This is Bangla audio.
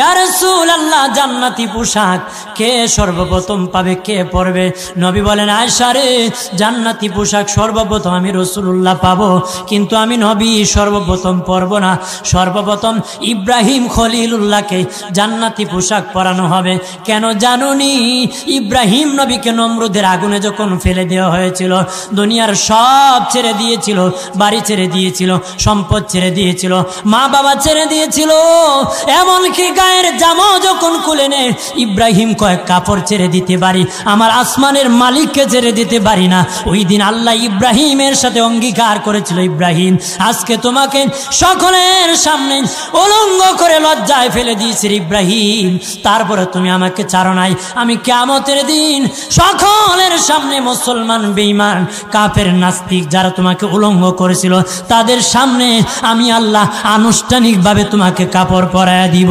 ইয়া রাসূলুল্লাহ জান্নাতি পোশাক কে সর্বপ্রথম পাবে, কে পরবে? নবী বলেন, আয়েশা রে, জান্নাতি পোশাক সর্বপ্রথম আমি রাসূলুল্লাহ পাবো, কিন্তু আমি নবী সর্বপ্রথম পরব না। সর্বপ্রথম ইব্রাহিম খলিলুল্লাহকে জান্নাতি পোশাক পরানো হবে। কেন জানুনি? ইব্রাহিম নবীকে নমরুদের আগুনে যখন ফেলে দেওয়া হয়েছিল, দুনিয়ার সব ছেড়ে দিয়েছিল, বাড়ি ছেড়ে দিয়েছিল, সম্পদ ছেড়ে দিয়েছিল, মা বাবা ছেড়ে দিয়েছিল, এমনকি গায়ের জামা যখন খুলে নেয়, ইব্রাহিম কয়েক কাপড় ছেড়ে দিতে পারি, আমার আসমানের মালিককে ছেড়ে দিতে পারি না। ওই দিন আল্লাহ ইব্রাহিমের সাথে অঙ্গীকার করেছিল, ইব্রাহিম আজকে তোমাকে সকলের সামনে উলঙ্গ করে লজ্জায় ফেলে দিয়েছি ইব্রাহিম, তারপরে তুমি আমাকে ছাড়ো নাই। আমি কিয়ামতের দিন সকলের সামনে মুসলমান, বেঈমান, কাফের, নাস্তিক যারা তোমাকে উলঙ্গ করেছিল তাদের সামনে আমি আল্লাহ আনুষ্ঠানিকভাবে তোমাকে কাপড় পরায়া দিব।